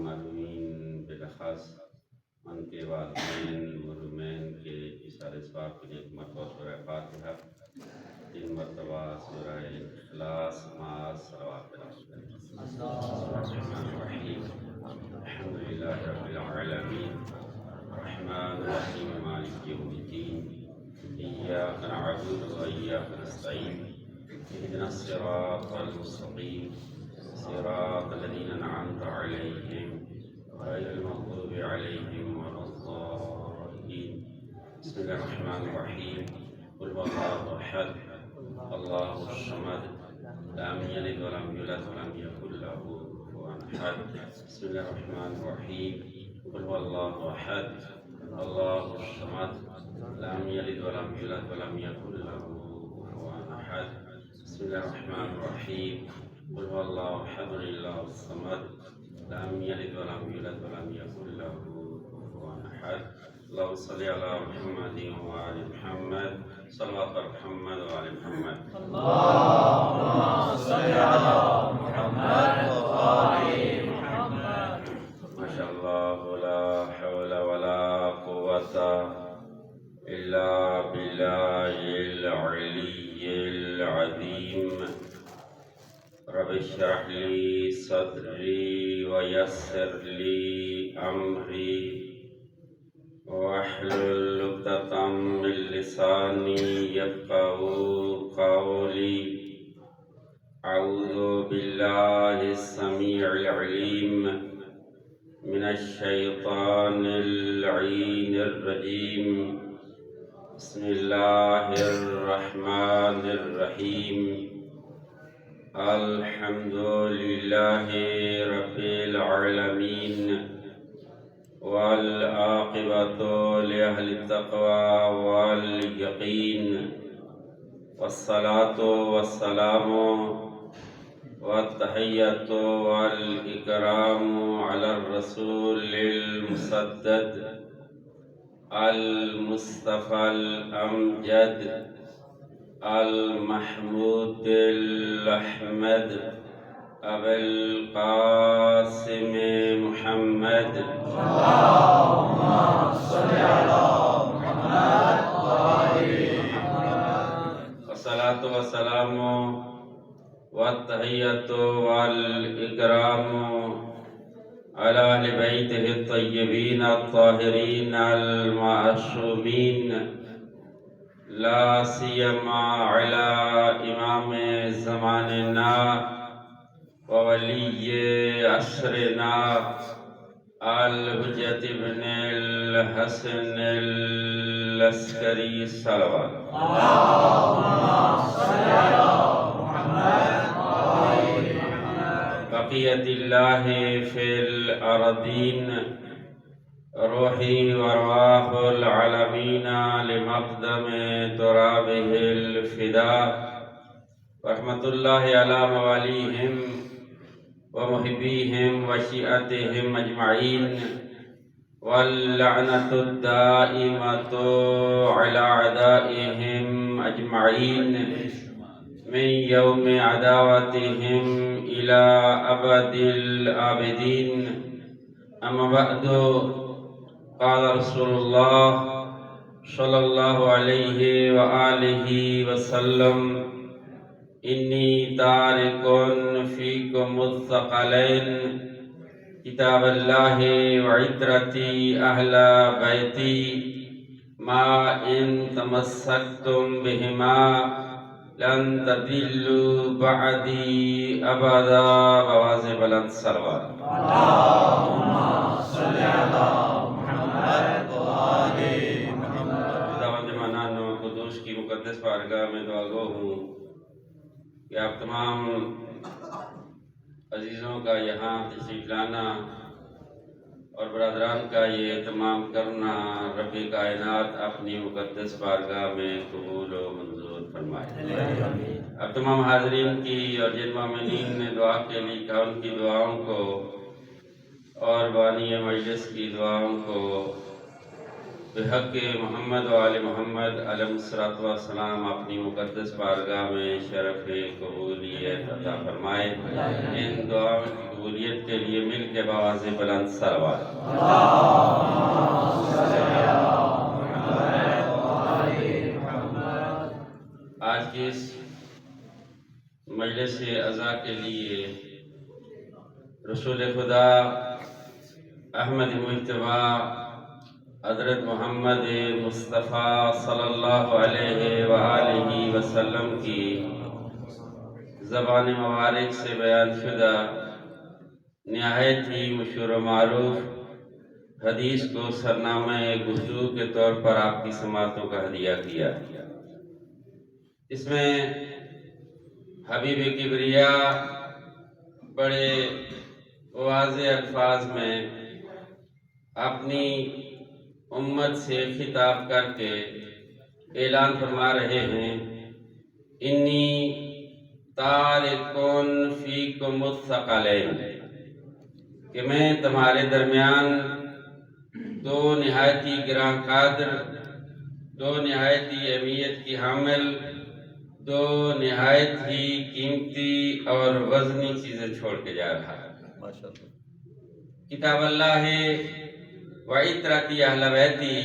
معلومین بالاخص ان کے والدین مرحومین کے اشارے ثواب کے لیے ایک مرتبہ سورہ فاتحہ 3 مرتبہ سورہ اخلاص مع صلوات الرحیم الحمدللہ رب العالمین الرحمن الرحیم مالک یوم الدین ایاک نعبد و ایاک نستعین اهدنا الصراط المستقیم صراط الذين أنعمت عليهم غير المغضوب عليهم ولا الضالين بسم الله الرحمن الرحيم قل هو الله أحد الله الصمد لم يلد ولم يولد ولم يكن له كفوا أحد بسم الله الرحمن الرحيم قل هو الله أحد الله الصمد لم يلد ولم يولد ولم يكن له كفوا أحد بسم الله الرحمن الرحيم قل هو الله أحد الله الصمد لم يلد ولم يولد ولم يكن له كفوا أحد اللهم صل على محمد وآل محمد صلوات محمد وآل محمد اللهم صل على محمد وآل محمد ما شاء الله لا حول ولا قوة إلا بالله العلي العظيم رب اشرح لي صدري ويسر لي أمري واحلل عقدة من لساني يفقهوا قولي أعوذ بالله السميع العليم من الشيطان اللعين الرجيم بسم الله الرحمن الرحيم الحمد لله رب العالمين والعاقبة لأهل التقوى واليقين والصلاة والسلام والتحية والإكرام على الرسول المسدد المصطفى الأمجد المحمود الأحمد أبي القاسم محمد اللهم صل على محمد وآل محمد والصلاة والسلام والتحية والإكرام على أهل بيته الطيبين الطاهرين المعصومين لا سيما على إمام زماننا وولي عصرنا الحجة بن الحسن العسكري صلوات اللهم صل على محمد وآل محمد بقية الله في الأرضين روحي وارواح العالمين لمقدم ترابه الفداء ورحمة الله على مواليهم ومحبيهم وشيعتهم أجمعين واللعنة الدائمة على أعدائهم أجمعين من يوم عداوتهم إلى أبد الآبدين أما بعد قال رسول الله صلى الله عليه وآله وسلم إني تارك فيكم الثقلين كتاب الله وعترتي أهل بيتي ما إن تمسكتم بهما لن تضلوا بعدي أبدا بواظب الصلوات اللهم صل على محمد وآل محمد خداوند منان و قدوس کی مقدس بارگاہ میں دعا گو ہوں کہ آپ تمام عزیزوں کا یہاں تشریف لانا اور برادران کا یہ اہتمام کرنا رب کائنات اپنی مقدس بارگاہ میں قبول و منظور فرمائے۔ اب تمام حاضرین کی اور جن مومنین نے دعا کے لیے کہا ان کی دعاؤں کو اور بانی مجلس کی دعاؤں کو بحق محمد و آل محمد علیہ الصلوۃ والسلام اپنی مقدس بارگاہ میں شرف قبولیت عطا فرمائے۔ ان دعاؤں کی قبولیت قبولیت کے لیے مل کے بآواز بلند صلوات۔ آج کی اس مجلس عزا کے لیے رسول خدا احمد مجتبی حضرت محمد مصطفیٰ صلی اللہ علیہ وآلہ وسلم کی زبان مبارک سے بیان شدہ نہایت ہی مشہور و معروف حدیث کو سرنامہ گفتگو کے طور پر آپ کی سماعتوں کا ہدیہ کیا۔ اس میں حبیب کبریا بڑے واضح الفاظ میں اپنی امت سے خطاب کر کے اعلان فرما رہے ہیں، انی تارکن فیکم الثقلین، کہ میں تمہارے درمیان دو نہایت ہی گراں قدر، دو نہایت ہی اہمیت کی حامل، دو نہایت ہی قیمتی اور وزنی چیزیں چھوڑ کے جا رہا ہے۔ کتاب اللہ ہے وعطرتی اہل بیتی،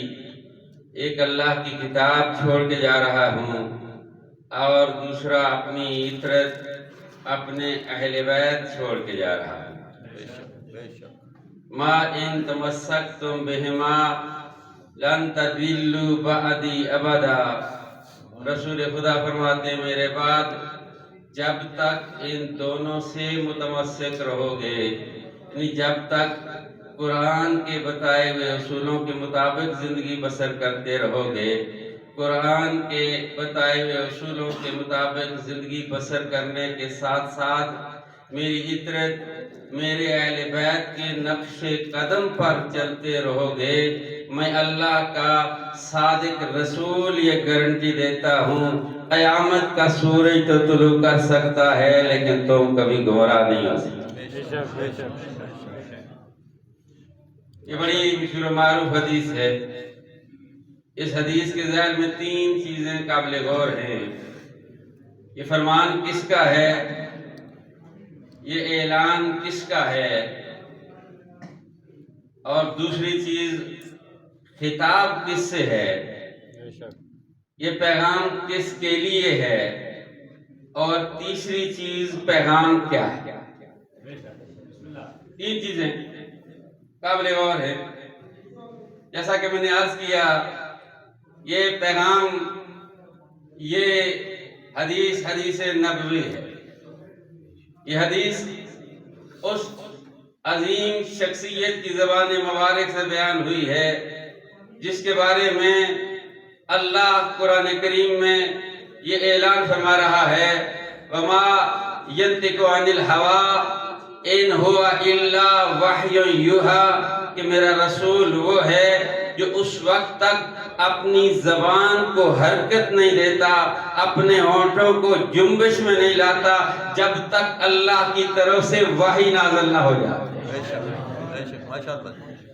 ایک اللہ کی کتاب چھوڑ کے جا رہا ہوں، اور دوسرا اپنی عطرت، اپنے اہل بیت چھوڑ کے جا رہا ہوں۔ ما ان تمسکتم بہما لن تضلوا بعدی ابدا، رسول خدا فرماتے ہیں میرے بعد جب تک ان دونوں سے متمسک رہو گے، یعنی جب تک قرآن کے بتائے ہوئے اصولوں کے مطابق زندگی بسر کرتے رہو گے، قرآن کے بتائے ہوئے اصولوں کے مطابق زندگی بسر کرنے کے ساتھ ساتھ میری عطرت، میرے اہل بیت کے نقش قدم پر چلتے رہو گے، میں اللہ کا صادق رسول یہ گارنٹی دیتا ہوں، قیامت کا سورج تو طلوع کر سکتا ہے لیکن تم کبھی گمراہ نہیں ہو سکتے۔ یہ بڑی مشہور و معروف حدیث ہے۔ اس حدیث کے ذیل میں تین چیزیں قابل غور ہیں۔ یہ فرمان کس کا ہے، یہ اعلان کس کا ہے، اور دوسری چیز خطاب کس سے ہے، یہ پیغام کس کے لیے ہے، اور تیسری چیز پیغام کیا ہے۔ تین چیزیں قابل غور ہے۔ جیسا کہ میں نے عرض کیا، یہ پیغام، یہ حدیث نبوی ہے۔ یہ حدیث اس عظیم شخصیت کی زبان مبارک سے بیان ہوئی ہے جس کے بارے میں اللہ قرآن کریم میں یہ اعلان فرما رہا ہے، وما ينطق عن الهوى ان هو الا وحی یوحی، کہ میرا رسول وہ ہے جو اس وقت تک اپنی زبان کو حرکت نہیں دیتا، اپنے ہونٹوں کو جنبش میں نہیں لاتا جب تک اللہ کی طرف سے وحی نازل نہ ہو جائے۔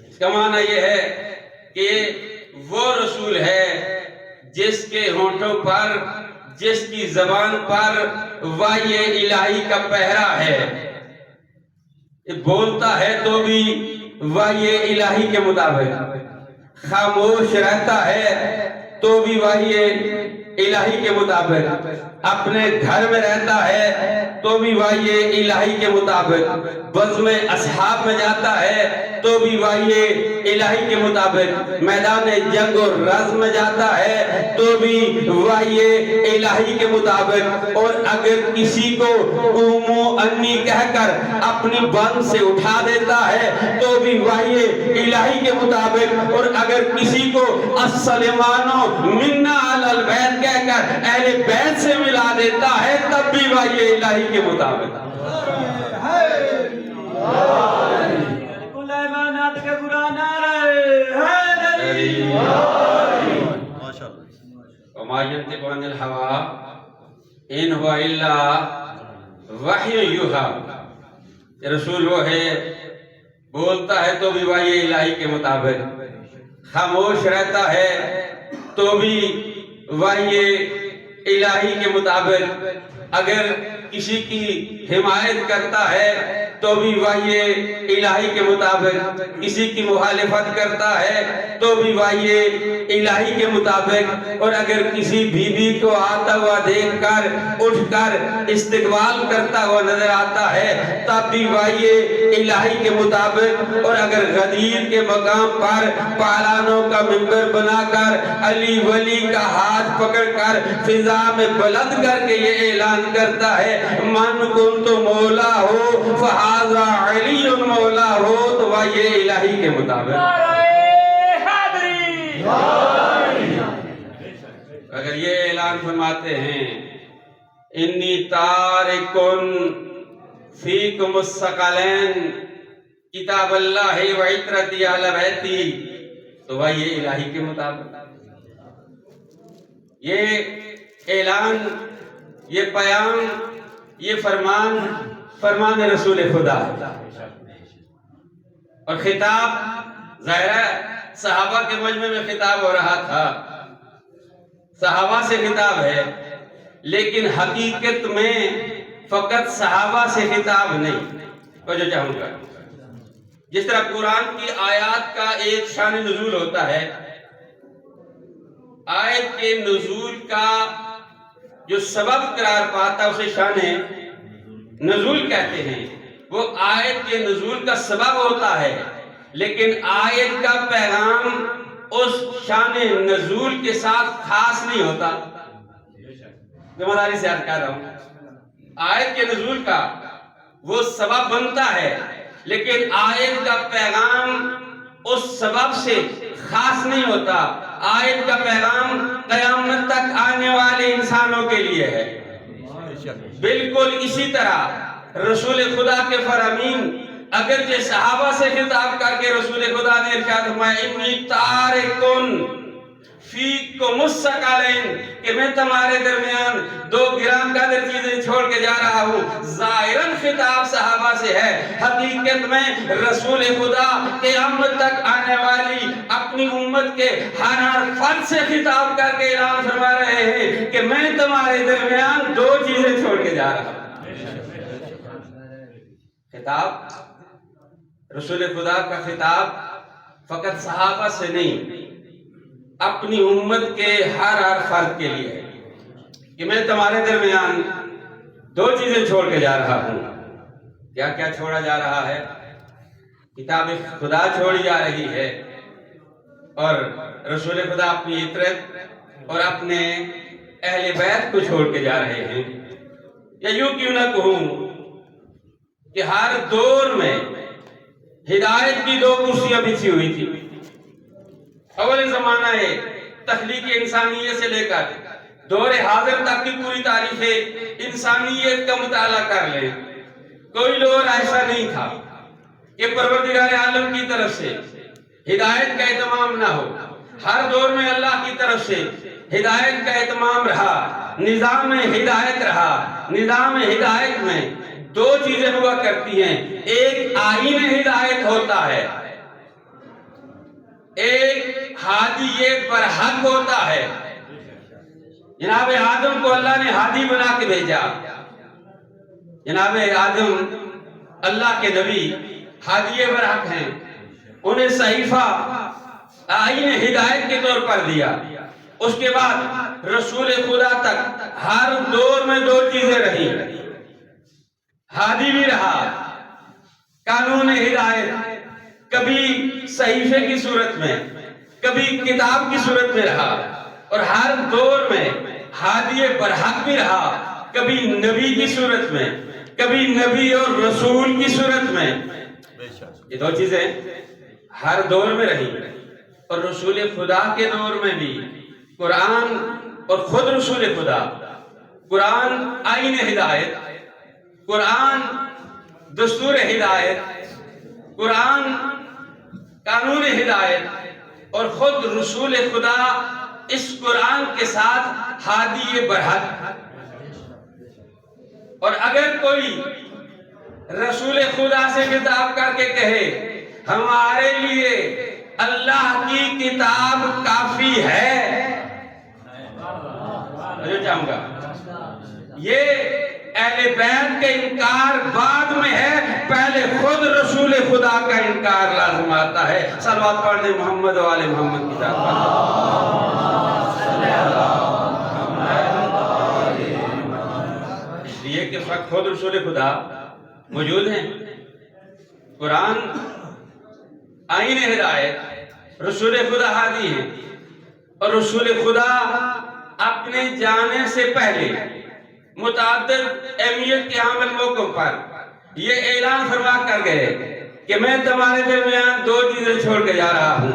اس کا معنی یہ ہے کہ وہ رسول ہے جس کے ہونٹوں پر، جس کی زبان پر وحی الہی کا پہرا ہے، بولتا ہے تو بھی وحی الہی کے مطابق، خاموش رہتا ہے تو بھی وحی الہی کے مطابق، اپنے گھر میں رہتا ہے تو بھی وحی الہی کے مطابق، بزم اصحاب میں جاتا ہے تو بھی وحی الہی کے مطابق، میدان جنگ و رزم میں جاتا ہے تو بھی وحی الہی کے مطابق، اور اگر کسی کو قومو انی کہہ کر اپنی بن سے اٹھا دیتا ہے تو بھی وحی الہی کے مطابق، اور اگر کسی کو السلمانو منا علی البیت کہہ کر اہل بیت سے ملا دیتا ہے تب بھی وحی الہی کے مطابق۔ وما ينطق عن الهوى ان هو الا وحی یوحی، رسول وہ ہے بولتا ہے تو بھی وحی الہی کے مطابق، خاموش رہتا ہے تو بھی وحی الہی کے مطابق، اگر کسی کی حمایت کرتا ہے تو بھی وحی الہی کے مطابق، کسی کی مخالفت کرتا ہے تو بھی وحی الہی کے مطابق، اور اگر کسی بیوی کو آتا ہوا دیکھ کر اٹھ کر استقبال کرتا ہوا نظر آتا ہے تب بھی وحی الہی کے مطابق، اور اگر غدیر کے مقام پر پالانوں کا منبر بنا کر علی ولی کا ہاتھ پکڑ کر فضا میں بلند کر کے یہ اعلان کرتا ہے من کنت مولا ہو فہذا علی مولا ہو، تو وحی الہی کے مطابق۔ اگر یہ اعلان فرماتے ہیں انی تارکن فیکم الثقلین کتاب اللہ و عترتی اہل بیتی، تو وحی الہی کے مطابق۔ یہ اعلان، یہ پیام، یہ فرمان رسول خدا، اور خطاب ظاہر ہے صحابہ کے مجمع میں خطاب ہو رہا تھا، صحابہ سے خطاب ہے، لیکن حقیقت میں فقط صحابہ سے خطاب نہیں۔ اور جو چاہوں گا جس طرح قرآن کی آیات کا ایک شان نزول ہوتا ہے، آیت کے نزول کا جو سبب قرار پاتا ہے اسے شان نزول کہتے ہیں، وہ آیت کے نزول کا سبب ہوتا ہے، لیکن آیت کا پیغام اس شان نزول کے ساتھ خاص نہیں ہوتا۔ ذمہ داری سے عرض کر رہا ہوں، آیت کے نزول کا وہ سبب بنتا ہے، لیکن آیت کا پیغام اس سبب سے خاص نہیں ہوتا۔ آیت کا پیغام قیامت تک آنے والے انسانوں کے لیے ہے۔ بالکل اسی طرح رسول خدا کے فرامین اگرچہ صحابہ سے خطاب کر کے رسول خدا نے ارشاد فرمایا انی تارکن فیکم الثقلین، کہ میں تمہارے درمیان دو گران قدر چیزیں چھوڑ کے جا رہا ہوں۔ ظاہراً خطاب صحابہ سے ہے، حقیقت میں رسول خدا قیامت تک آنے والی اپنی امت کے ہر فرد سے خطاب کر کے اعلان فرما رہے ہیں کہ میں تمہارے درمیان دو چیزیں چھوڑ کے جا رہا ہوں۔ خطاب رسول خدا کا خطاب فقط صحابہ سے نہیں، اپنی امت کے ہر فرد کے لیے ہے کہ میں تمہارے درمیان دو چیزیں چھوڑ کے جا رہا ہوں۔ کیا کیا چھوڑا جا رہا ہے؟ کتاب خدا چھوڑی جا رہی ہے، اور رسول خدا اپنی عطرت اور اپنے اہل بیت کو چھوڑ کے جا رہے ہیں۔ یا یوں کیوں نہ کہوں کہ ہر دور میں ہدایت کی دو کرسیاں بچھی ہوئی تھی۔ اول زمانہ ہے تخلیق انسانیت سے لے کر دور حاضر تک کی پوری تاریخ انسانیت کا مطالعہ کر لیں، کوئی دور ایسا نہیں تھا کہ پروردگار عالم کی طرف سے ہدایت کا اہتمام نہ ہو۔ ہر دور میں اللہ کی طرف سے ہدایت کا اہتمام رہا، نظام ہدایت رہا۔ نظام ہدایت میں دو چیزیں ہوا کرتی ہیں، ایک آئین ہدایت ہوتا ہے، ایک ہادی برحق ہوتا ہے۔ جناب آدم کو اللہ نے ہادی بنا کے بھیجا، جناب آدم اللہ کے نبی ہادی برحق ہیں، انہیں صحیفہ آئین ہدایت کے طور پر دیا۔ اس کے بعد رسول خدا تک ہر دور میں دو چیزیں رہی، ہادی بھی رہا، قانون ہدایت کبھی صحیفے کی صورت میں، کبھی کتاب کی صورت میں رہا، اور ہر دور میں ہادی برحق بھی رہا، کبھی نبی کی صورت میں، کبھی نبی اور رسول کی صورت میں۔ یہ دو چیزیں ہر دور میں رہی، اور رسول خدا کے دور میں بھی قرآن اور خود رسول خدا، قرآن آئین ہدایت، قرآن دستور ہدایت، قرآن قانون ہدایت، اور خود رسول خدا اس قرآن کے ساتھ ہادی برحق۔ اور اگر کوئی رسول خدا سے خطاب کر کے کہے ہمارے لیے اللہ کی کتاب کافی ہے، میں چاہوں گا یہ اہل بیت کا انکار بعد میں ہے، پہلے خود رسول خدا کا انکار لازم آتا ہے۔ صلوات پڑھ دیں محمد و آل محمد کی ذات پر۔ اس لیے کہ اس وقت خود رسول خدا موجود ہیں، قرآن آئین ہدایت، رسول خدا ہادی ہیں، اور رسول خدا اپنے جانے سے پہلے متعدد اہمیت کے حامل موقعوں پر یہ اعلان فرما کر گئے کہ میں تمہارے درمیان دو چیزیں چھوڑ کے جا رہا ہوں۔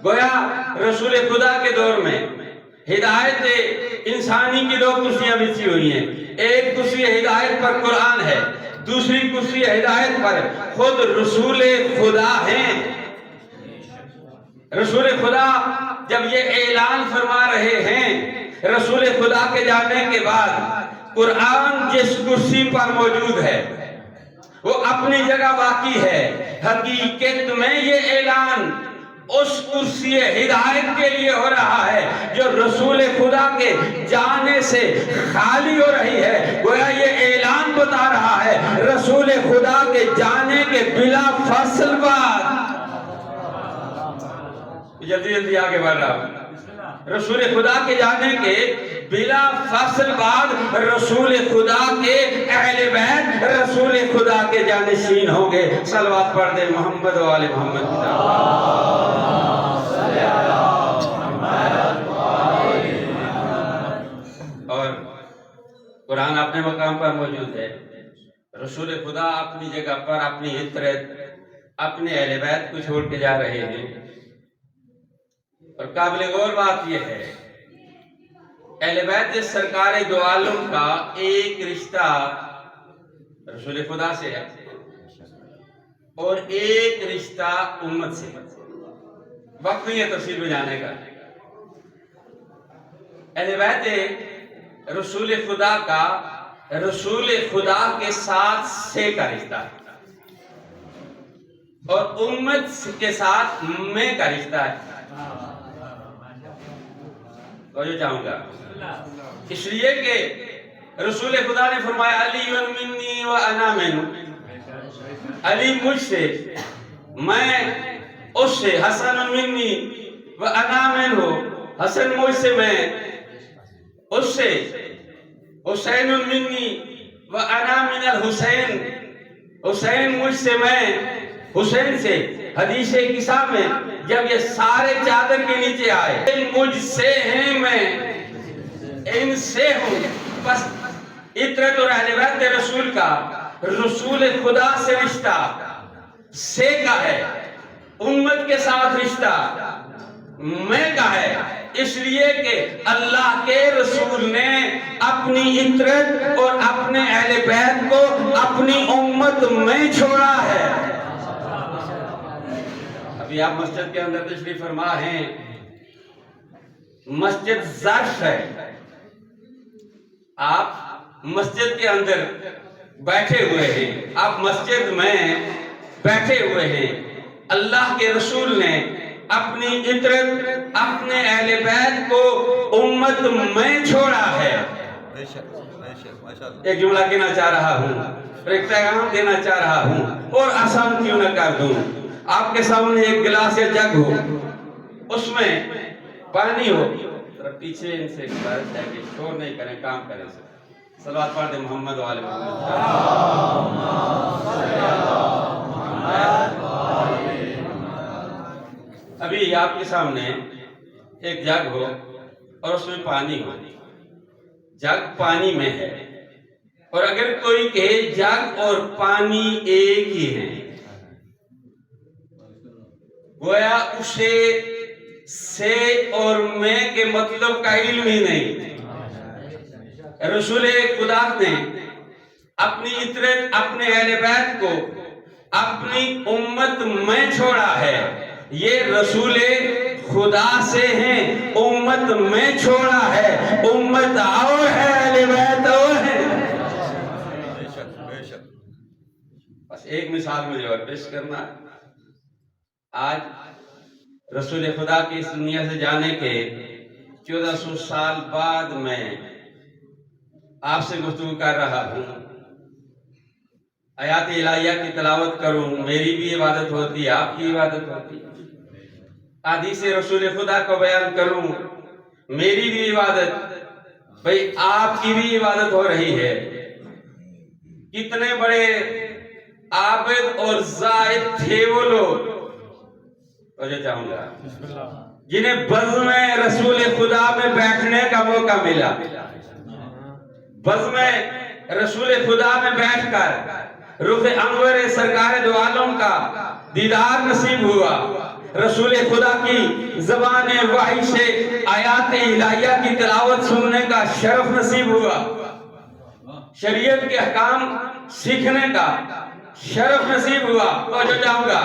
گویا رسول خدا کے دور میں ہدایت انسانی کی دو کرسیاں بچھی ہوئی ہیں، ایک کرسی ہدایت پر قرآن ہے، دوسری کرسی ہدایت پر خود رسول خدا ہیں۔ رسول خدا جب یہ اعلان فرما رہے ہیں رسول خدا کے جانے کے بعد، قرآن جس کرسی پر موجود ہے وہ اپنی جگہ باقی ہے، حقیقت میں یہ اعلان اس کرسی ہدایت کے لیے ہو رہا ہے جو رسول خدا کے جانے سے خالی ہو رہی ہے۔ گویا یہ اعلان بتا رہا ہے رسول خدا کے جانے کے بلا فاصل بعد، جلدی جلدی آگے بڑھ رہا ہوں، رسول خدا کے جانے کے بلا فاصل بعد رسول خدا کے اہل بیت رسول خدا کے جانشین ہوں گے۔ صلوات پڑھ دیں محمد و آل محمد کی ذات۔ اور قرآن اپنے مقام پر موجود ہے، رسول خدا اپنی جگہ پر اپنی عطرت اپنے اہل بیت کو چھوڑ کے جا رہے ہیں۔ اور قابل غور بات یہ ہے اہل بیت سرکار دو عالم کا ایک رشتہ رسول خدا سے ہے اور ایک رشتہ امت سے۔ وقت نہیں ہے تفصیل میں جانے کا۔ اہل بیت رسول خدا کا رسول خدا کے ساتھ سے کا رشتہ ہے اور امت کے ساتھ میں کا رشتہ ہے۔ توجہ چاہوں گا، اس لیے کہ رسول خدا نے فرمایا علی منی و انا منہ، علی مجھ سے میں اس سے، حسن منی و انا منہ، حسن مجھ سے میں اس سے، حسین منی و انا من الحسین، حسین مجھ سے میں حسین سے۔ حدیث کسا میں جب یہ سارے چادر کے نیچے آئے، مجھ سے ہیں میں ان سے ہوں، بس عطرت اور اہل بیت رسول کا رسول خدا سے رشتہ سے کا ہے، امت کے ساتھ رشتہ میں کا ہے، اس لیے کہ اللہ کے رسول نے اپنی عطرت اور اپنے اہل بیت کو اپنی امت میں چھوڑا ہے۔ ابھی آپ مسجد کے اندر تشریف فرما ہیں، مسجد ظرف ہے، آپ مسجد کے اندر بیٹھے ہوئے ہیں، آپ مسجد میں بیٹھے ہوئے ہیں، اللہ کے رسول نے اپنی عطرت اپنے اہل بیت کو امت میں چھوڑا ہے۔ ایک جملہ کہنا چاہ رہا ہوں اور ایک پیغام دینا چاہ رہا ہوں، اور آسان کیوں نہ کر دوں۔ آپ کے سامنے ایک گلاس یا جگ ہو، اس میں پانی ہو، پیچھے ان سے گزارش ہے کہ شور نہیں کریں، کام کریں۔ صلوات پڑھ دیں محمد و آل محمد۔ ابھی آپ کے سامنے ایک جگ ہو اور اس میں پانی ہو، جگ پانی میں ہے، اور اگر کوئی کہے جگ اور پانی ایک ہی ہے، گویا اسے سے اور میں کے مطلب کا علم ہی نہیں۔ رسول خدا نے اپنی عطرت اپنے اہل بیت کو اپنی امت میں چھوڑا ہے، یہ رسول خدا سے ہیں، امت میں چھوڑا ہے، امت اور ہے، اہل بیت اور ہے۔ بس ایک مثال مجھے اور پیش کرنا ہے۔ آج رسول خدا کی اس دنیا سے جانے کے 1400 سال بعد میں آپ سے گفتگو کر رہا ہوں، آیات الہیہ کی تلاوت کروں، میری بھی عبادت ہوتی ہے، آپ کی عبادت ہوتی ہے، حدیث رسول خدا کو بیان کروں، میری بھی عبادت، بھئی آپ کی بھی عبادت ہو رہی ہے۔ کتنے بڑے عابد اور زاہد تھے وہ لوگ، اور جو چاہوں گا جنہیں بزم رسول خدا میں بیٹھنے کا موقع ملا، بزم رسول خدا میں بیٹھ کر رخ انور سرکار دو عالم کا دیدار نصیب ہوا، رسول خدا کی زبان وحی سے آیات الہیہ کی تلاوت سننے کا شرف نصیب ہوا، شریعت کے احکام سیکھنے کا شرف نصیب ہوا، تو جو چاہوں گا،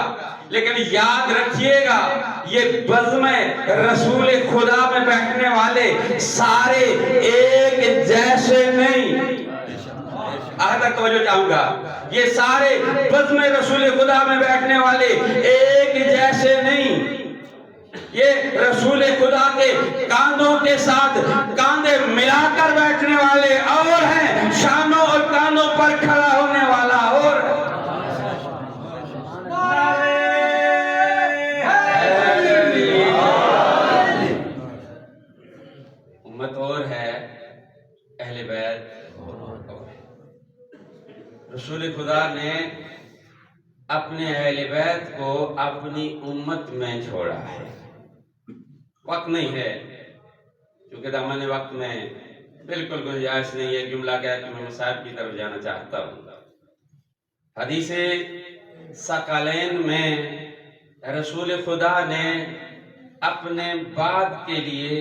لیکن یاد رکھیے گا یہ بزم رسول خدا میں بیٹھنے والے سارے ایک جیسے نہیں، تک توجہ چاہوں گا، یہ سارے بزم رسول خدا میں بیٹھنے والے ایک جیسے نہیں، یہ رسول خدا کے کاندھوں کے ساتھ کاندھے ملا کر بیٹھنے والے اور ہیں، شانوں اور کاندھوں پر کھڑا ہونے والا اور امت اور ہے، اہل بیت اور ہے۔ رسول خدا نے اپنے اہل بیت کو اپنی امت میں چھوڑا ہے، وقت نہیں ہے، کیونکہ دامن وقت میں بالکل گنجائش نہیں ہے جملہ کہہ کہ میں مصاحب کی طرف جانا چاہتا ہوں۔ حدیث ثقلین میں رسول خدا نے اپنے بعد کے لیے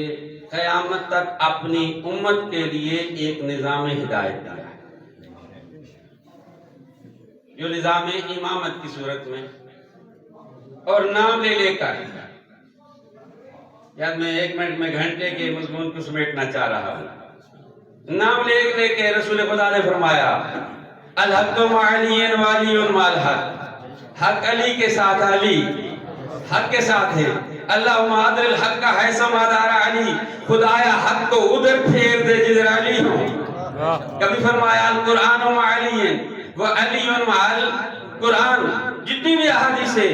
قیامت تک اپنی امت کے لیے ایک نظام ہدایت دیا ہے، جو نظام امامت کی صورت میں، اور نام لے لے کر، یاد میں ایک منٹ میں گھنٹے کے مضمون کو سمیٹنا چاہ رہا ہوں، نام لے لے کے رسول خدا نے فرمایا الحق مع علی وعلی مع الحق، حق علی کے ساتھ علی حق کے ساتھ ہے، اللہم ادر الحق حیثما دار علی، خدایا حق کو ادھر پھیر دے جدھر علی ہو۔ کبھی فرمایا القرآن مع علی وعلی مع القرآن، جتنی بھی احادیثیں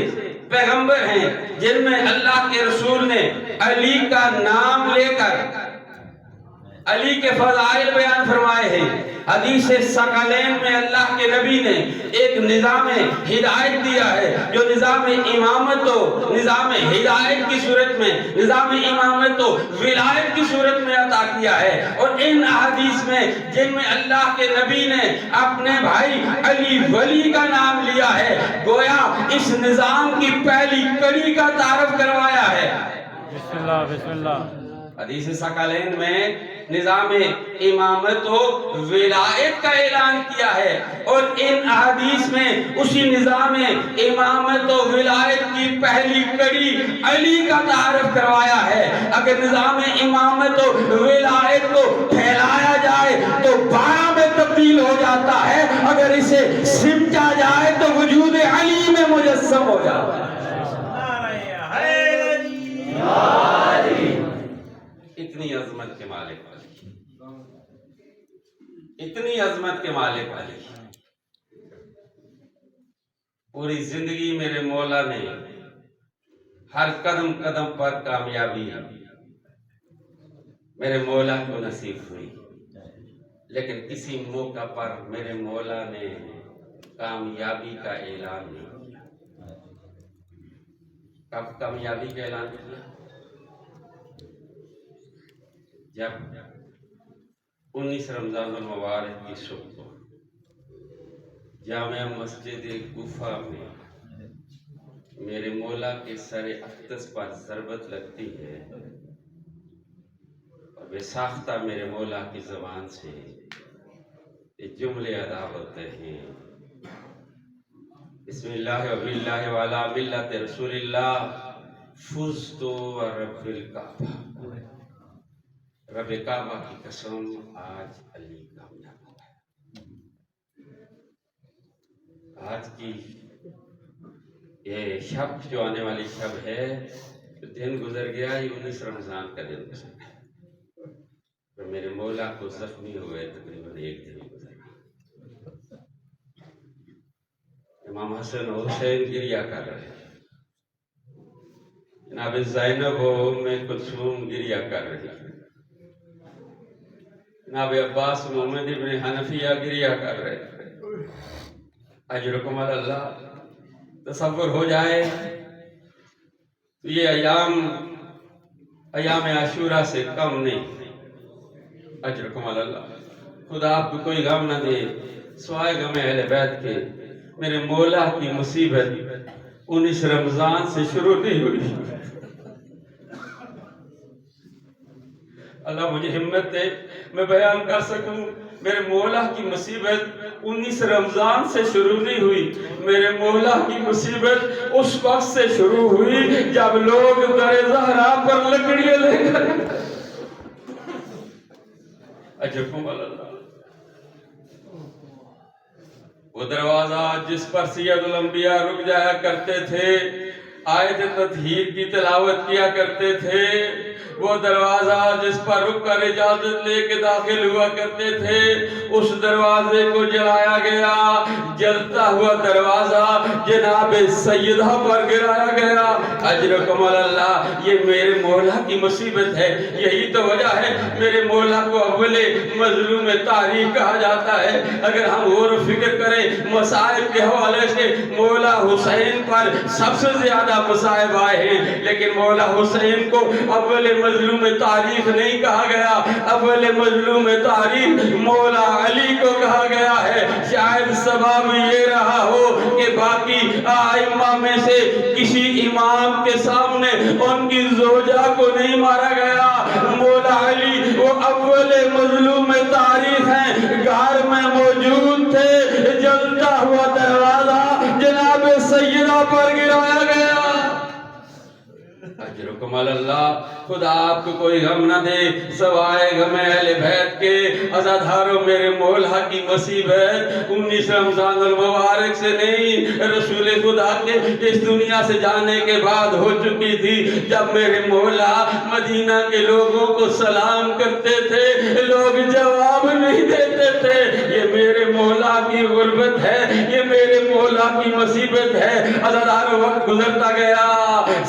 پیغمبر ہیں جن میں اللہ کے رسول نے علی کا نام لے کر علی کے فضائل بیان فرمائے ہیں، حدیث ثقلین میں اللہ کے نبی نے ایک نظام ہدایت دیا ہے، جو نظام امامت و نظام ہدایت کی صورت میں، نظام امامت و ولایت کی صورت میں عطا کیا ہے، اور ان احادیث میں جن میں اللہ کے نبی نے اپنے بھائی علی ولی کا نام لیا ہے، گویا اس نظام کی پہلی کڑی کا تعارف کروایا ہے۔ بسم اللہ بسم اللہ۔ حدیث ثقلین میں نظام امامت و ولایت کا اعلان کیا ہے، اور ان احادیث میں اسی نظام امامت و ولایت کی پہلی کڑی علی کا تعارف کروایا ہے۔ اگر نظام امامت و ولایت کو پھیلایا جائے تو 12 میں تبدیل ہو جاتا ہے، اگر اسے سمٹا جائے تو وجود علی میں مجسم ہو جاتا ہے۔ اتنی عظمت کے مالک علی، اتنی عظمت کے مالک علی، پوری زندگی میرے مولا نے ہر قدم قدم پر کامیابی میرے مولا کو نصیب ہوئی، لیکن کسی موقع پر میرے مولا نے کامیابی کا اعلان نہیں کیا۔ کب کامیابی کا اعلان کیا؟ جب 19 رمضان المبارک کی صبح کو جامع مسجد کوفہ میں میرے مولا کے سر اقدس پر ضربت لگتی ہے، اور بے ساختہ میرے مولا کی زبان سے یہ جملے ادا ہوتے ہیں، بسم اللہ و باللہ وعلی ملت رسول اللہ فزت ورب الکعبہ، رب کعبہ کی قسم آج علی کامیاب ہوا ہے۔ آج کی یہ شب جو آنے والی شب ہے، دن گزر گیا، یہ 19 رمضان کا دن گزر گیا، میرے مولا کو زخمی ہوئے تقریباً 1 دن گزر گیا۔ امام حسن و حسین گریہ کر رہے ہیں، جناب زینب و ام کلثوم گریہ کر رہی ہیں، جناب عباس محمد ابن حنفیہ گریہ کر رہے ہیں۔ اجرکم علی اللہ، تصور ہو جائے تو یہ ایام عاشورہ سے کم نہیں۔ اجرکم علی اللہ، خدا آپ کو کوئی غم نہ دے سوائے غم اہل بیت کے۔ میرے مولا کی مصیبت 19 رمضان سے شروع نہیں ہوئی۔ اللہ مجھے ہمت دے میں بیان کر سکوں، میرے مولا کی مصیبت 19 رمضان سے شروع نہیں ہوئی، میرے مولا کی مصیبت اس وقت سے شروع ہوئی جب لوگ در زہرا پر لکڑیاں لے کر اجرکم علی اللہ، وہ دروازہ جس پر سید الانبیاء رک جایا کرتے تھے، آیت تطہیر کی تلاوت کیا کرتے تھے، وہ دروازہ جس پر رک کر اجازت لے کے داخل ہوا کرتے تھے، اس دروازے کو جلایا گیا۔ جلتا ہوا دروازہ جناب سیدہ پر گرایا گیا۔ اجرکم علی اللہ، یہ میرے مولا کی مصیبت ہے، یہی تو وجہ ہے میرے مولا کو اول مظلوم تاریخ کہا جاتا ہے۔ اگر ہم غور و فکر کریں مصائب کے حوالے سے، مولا حسین پر سب سے زیادہ مصائب آئے ہیں، لیکن مولا حسین کو اول مظلوم تاریخ نہیں کہا گیا، اول مظلوم تاریخ مولا علی کو کہا گیا ہے۔ شاید سبب یہ رہا ہو کہ باقی ائمہ میں سے کسی امام کے سامنے ان کی زوجہ کو نہیں مارا گیا، مولا علی وہ اول مظلوم تاریخ ہیں، گھر میں موجود تھے، جلتا ہوا دروازہ جناب سیدہ پر گرایا گیا۔ اجرکم علی اللہ، خدا آپ کو کوئی غم نہ دے سوائے غم اہل بیت کے۔ عزادارو، میرے مولا کی مصیبت 19 رمضان المبارک سے نہیں، رسول خدا کے اس دنیا سے جانے کے بعد ہو چکی تھی، جب میرے مولا مدینہ کے لوگوں کو سلام کرتے تھے، لوگ جواب نہیں دیتے تھے۔ یہ میرے مولا کی غربت ہے، یہ میرے مولا کی مصیبت ہے۔ عزادارو، وقت گزرتا گیا،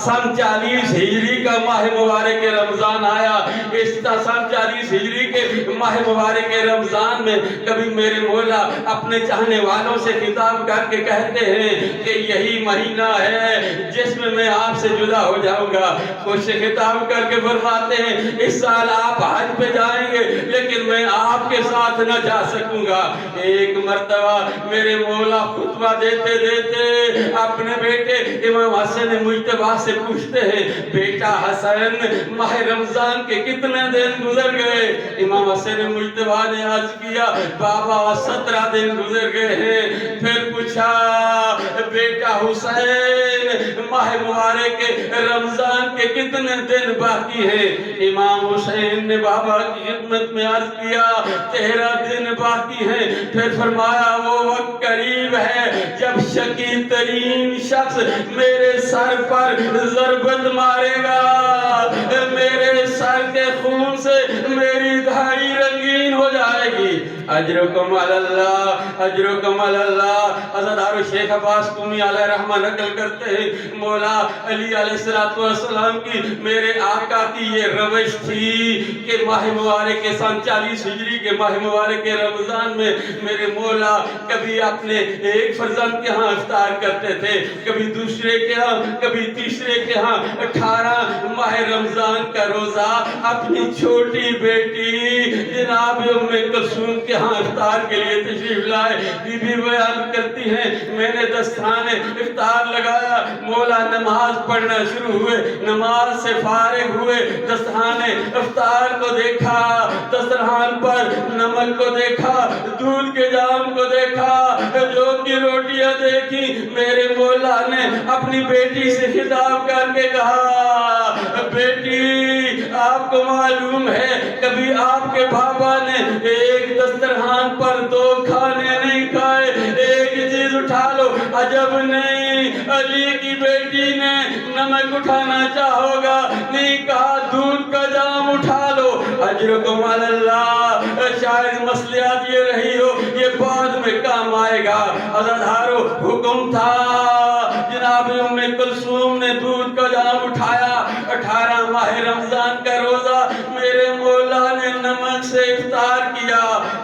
سن 40 ہجری کا ماہ مبارک رمضان آیا۔ اس سن 40 ہجری کے ماہ مبارک رمضان میں کبھی میرے مولا اپنے چاہنے والوں سے خطاب کر کے کہتے ہیں کہ یہی مہینہ ہے جس میں آپ سے جدا ہو جاؤں گا۔ کچھ خطاب کر کے فرماتے ہیں اس سال آپ حج پہ جائیں گے لیکن میں آپ کے ساتھ نہ جا سکوں گا۔ ایک مرتبہ میرے مولا خطبہ دیتے دیتے اپنے بیٹے امام حسن مجتبیٰ سے پوچھتے ہیں، بیٹا حسن، ماہ رمضان کے کتنے دن گزر گئے؟ امام حسن مجتبیٰ نے عرض کیا، بابا 17 دن گزر گئے ہیں۔ پھر پوچھا، بیٹا حسین، ماہ مبارک رمضان کے کتنے دن باقی ہیں؟ امام حسین نے بابا کی خدمت میں عرض کیا، 13 دن باقی ہیں۔ پھر فرمایا، وہ وقت قریب ہے جب شقی ترین شخص میرے سر پر ضربت مارے گا، میرے سر کے خون سے میری دھاڑی رنگین ہو جائے گی۔ اجرکم علی اللہ، اجرکم علی اللہ۔ عزادارو، شیخ عباس قمی علیہ رحمہ نقل کرتے ہیں، مولا علی علیہ السلام کی، میرے آقا کی یہ روش تھی کہ ماہ مبارک کے سن 40 ہجری کے ماہ مبارک کے رمضان میں میرے مولا کبھی اپنے ایک فرزند کے ہاں افطار کرتے تھے، کبھی دوسرے کے ہاں، کبھی تیسرے کے ہاں۔ 18 ماہ رمضان کا روزہ اپنی چھوٹی بیٹی جناب ام کلثوم کے ہاں افطار کے لیے تشریف لائے۔ بی بی بیان کرتی ہیں، میں نے دسترخوان افطار لگایا، مولا نماز پڑھنا شروع ہوئے، نماز سے فارغ ہوئے، دسترخوان افطار کو دیکھا، دسترخوان پر نمک کو دیکھا، دودھ کے جام کو دیکھا، جو کی روٹیاں دیکھی۔ میرے مولا نے اپنی بیٹی سے خطاب کر کے کہا، بیٹی آپ کو معلوم ہے کبھی آپ کے بابا نے ایک دسترخوان پر 2 کھانے نہیں کھائے، ایک چیز اٹھا لو۔ عجب نہیں، علی کی بیٹی نے نمک اٹھانا چاہو گا، نہیں کہا دودھ کا جام اٹھا لو۔ اجرکم علی اللہ. شاید مصلحت یہ رہی ہو یہ بعد میں کام آئے گا. عزادارو حکم تھا جناب ام کلثوم نے دودھ کا جام اٹھایا. 18 ماہ رمضان کا روزہ میرے مولا نے نمک سے افطار کیا.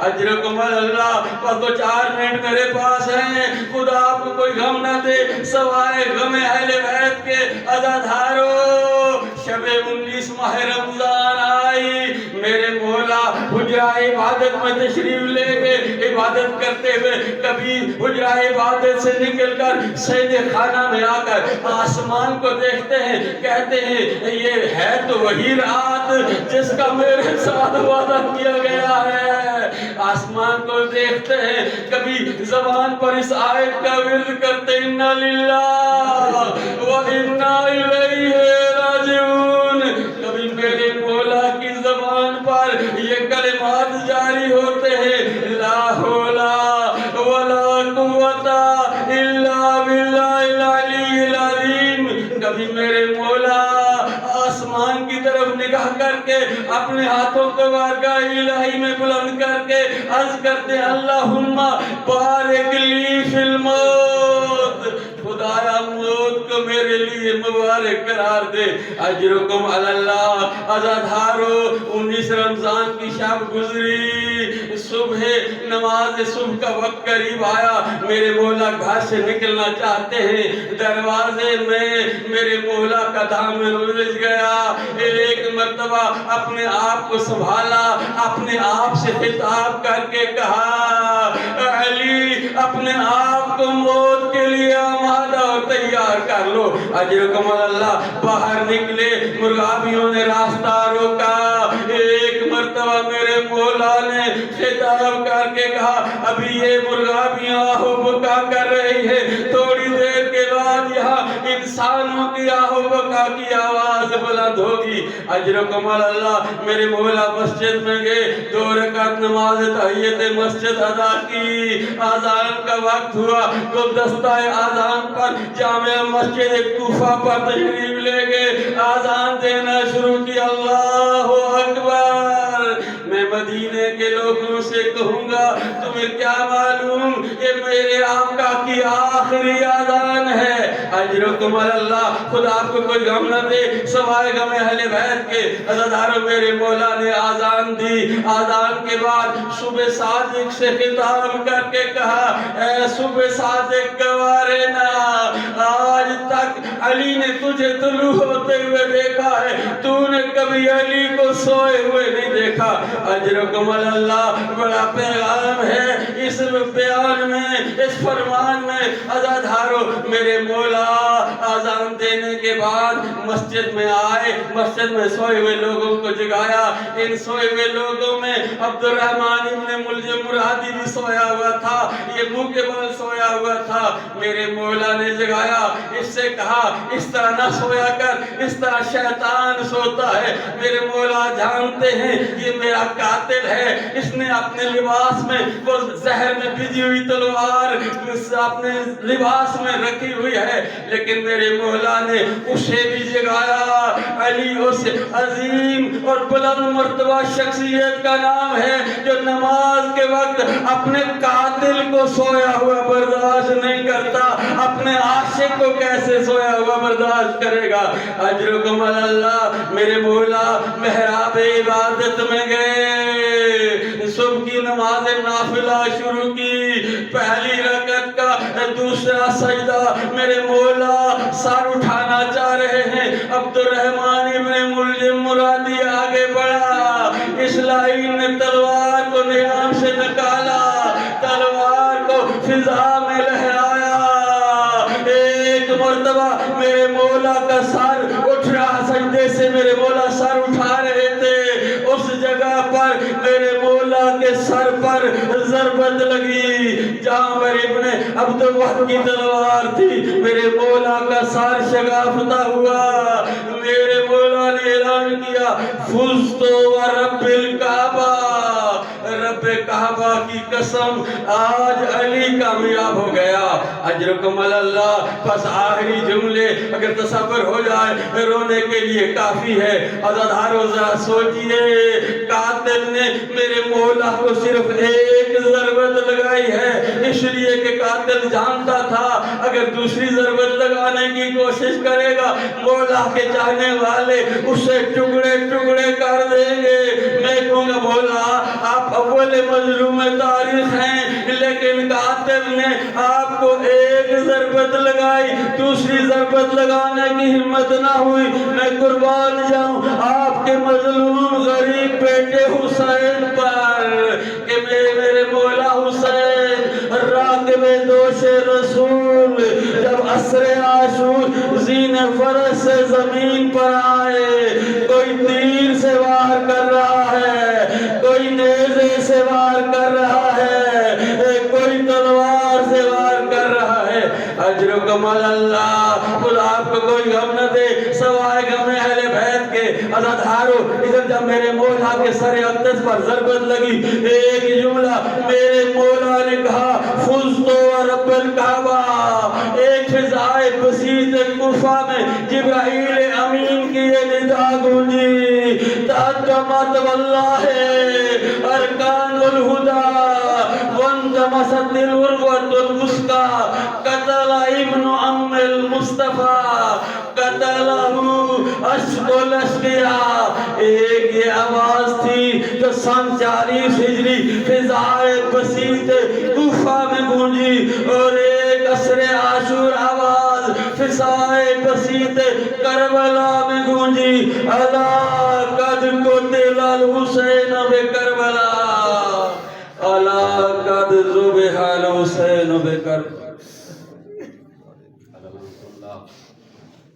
اجرکم علی اللہ. بس 2-4 منٹ میرے پاس ہیں. خدا آپ کو کوئی غم نہ دے سوائے غم اہل بیت کے. عزادارو شب 19 ماہ رمضان آئی. میرے مولا حجرہ عبادت میں تشریف لے گئے. عبادت کرتے ہوئے کبھی حجرہ عبادت سے نکل کر سجدہ خانہ میں آ کر آسمان کو دیکھتے ہیں. کہتے ہیں یہ ہے تو وہی رات جس کا میرے ساتھ وعدہ کیا گیا ہے. آسمان کو دیکھتے ہیں. کبھی زبان پر اس آیت کا ورد کرتے انا للہ و انا الیہ راجعون. کبھی میرے مولا کی زبان پر یہ کلمات جاری ہوتے ہیں لا حول ولا قوت الا باللہ العلی العظیم. کبھی میرے مولا آسمان کی طرف نگاہ کر کے اپنے ہاتھوں کو بارگاہ الہی میں بلند کر کے عرض کرتے اللہم بارک لی فی الموت. خدایا موت کو میرے لیے مبارک قرار دے. اجرکم علی اللہ. عزادارو 19 رمضان کی شب گزری. صبح نماز صبح کا وقت قریب آیا. میرے مولا گھر سے نکلنا چاہتے ہیں. دروازے میں میرے مولا کا دامن الجھ گیا. ایک مرتبہ اپنے آپ کو سنبھالا. اپنے آپ سے خطاب کر کے کہا علی اپنے آپ کو موت کے لیے آمادہ اور تیار کر لو. اجرکم اللہ. باہر نکلے. مرغابیوں نے راستہ روکا. ایک مرتبہ میرے مولا نے خطاب کر کے کہا ابھی یہ مرغابیاں آہو بکا کر رہی ہے. تھوڑی دیر کے بعد یہاں انسانوں کی آہو بکا کی آواز بلند ہوگی. اجرکم اللہ. میرے مولا مسجد میں گئے. 2 رکعت نماز تحیت مسجد ادا کی. آذان کا وقت ہوا. گلدستہ آذان پر جامع مسجد کوفہ پر تشریف لے گئے. آذان دینا شروع کی. اللہ اکبر. میں مدینے کے لوگوں سے کہوں گا تمہیں کیا معلوم یہ میرے آقا کی آخری آذان ہے. اجرکم اللہ. خدا آپ کو کوئی غم نہ دے سوائے غم اہل بیت کے. عزادارو میرے مولا نے آذان دی. آذان کے بعد صبح صادق سے خطاب کر کے کہا اے صبح صادق گوارے نا آج تک علی نے تجھے طلوع ہوتے ہوئے دیکھا ہے. تو نے کبھی علی کو سوئے ہوئے نہیں دیکھا. اجرکم اللہ. بڑا پیغام ہے اس بیان میں اس فرمان میں. عزادارو میرے مولا آذان دینے کے بعد مسجد میں آئے. مسجد میں سوئے ہوئے لوگوں کو جگایا. ان سوئے ہوئے لوگوں میں عبد الرحمن ابن ملجم مرادی بھی سویا ہوا تھا. یہ منہ کے بل سویا ہوا تھا. میرے مولا نے جگایا. اس سے کہا اس طرح نہ سویا کر اس طرح شیطان سوتا ہے. میرے مولا جانتے ہیں یہ میرا قاتل ہے. اس نے اپنے لباس میں وہ زہر میں بھیجی ہوئی تلوار اپنے لباس میں رکھی ہوئی ہے. لیکن میرے مولا نے اسے بھی جگایا. علی اس عظیم اور بلند مرتبہ شخصیت کا نام ہے جو نماز کے وقت اپنے قاتل کو سویا ہوا برداشت نہیں کرتا. اپنے عاشق کو کیسے سویا ہوا برداشت کرے گا. اجرکم اللہ. میرے مولا محراب عبادت میں گئے. صبح کی نماز نافلہ شروع کی. پہلی رکعت کا دوسرا سجدہ. میرے مولا سر اٹھانا چاہ رہے ہیں. عبد الرحمن ابن ملجم مرادی آگے بڑھا. اسرائیل نے تلوار کو نیام سے نکالا. تلوار کو فضا میں لہرایا. ایک مرتبہ میرے مولا کا سر اٹھ رہا. سجدے سے میرے مولا سر اٹھا رہے تھے. اس جگہ پر میرے مولا کے سر پر ضربت لگی جہاں پر ابن عبد الوہاب کی تلوار تھی. میرے مولا کا سر شگافتہ ہوا. میرے مولا نے اعلان کیا فزت ورب الکعبہ. رب رب کعبہ کی قسم آج علی کامیاب ہو گیا، اجرکم اللہ۔ بس آخری جملے اگر تصور ہو جائے رونے کے لیے کافی ہے۔ عزادارو ذرا سوچئے، قاتل نے میرے مولا کو صرف ایک ضربت لگائی ہے، اس لیے کہ قاتل جانتا تھا اگر دوسری ضربت لگانے کی کوشش کرے گا مولا کے چاہنے والے اسے ٹکڑے ٹکڑے کر دیں گے۔ میں کہوں گا مولا آپ اول مظلوم تاریخ ہیں، لیکن قاتل نے آپ کو ایک ضربت لگائی، دوسری ضربت لگانے کی ہمت نہ ہوئی۔ میں قربان جاؤں آپ کے مظلوم غریب بیٹے حسین پر کہ میرے مولا حسین راکب دوش رسول جب عصر عاشور زین فرس سے زمین پر آئے، کوئی تیر سے وار کر رہا ہے، کوئی نیزے سے وار کر رہا ہے، کوئی تلوار سے وار کر رہا ہے۔ اجرکم اللہ، خود آپ کو کوئی غم نہ دے سوائے غم اہل بیت کے۔ عزادارو ادھر جب میرے مولا کے سر اقدس پر ضربت لگی، ایک جملہ میرے مولا نے کہا فزت ورب الکعبہ۔ ایک فضائے بسیط کوفہ میں جبرائیل امین کی یہ ندا گونجی، تحکمت واللہ ارکان الہدی وانتمست العروۃ الوثقی، قتل ابن ام المصطفیٰ قتلہ اشق الاشقیاء۔ ایک یہ آواز تھی جو سن 40 ہجری فضائے بسیط کوفہ میں گونجی، اور ایک عصر عاشور آواز فضائے بسیط کربلا میں گونجی، الا قد قتل الحسین بکربلا، الا قد ذبح الحسین بکربلا۔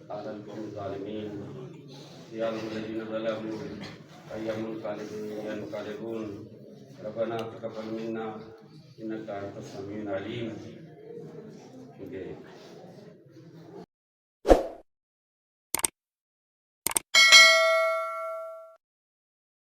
على القوم الظالمين يا الذين ظلموا أيام ينقلبون ربنا تقبل منا إنك أنت السميع العليم۔ کیونکہ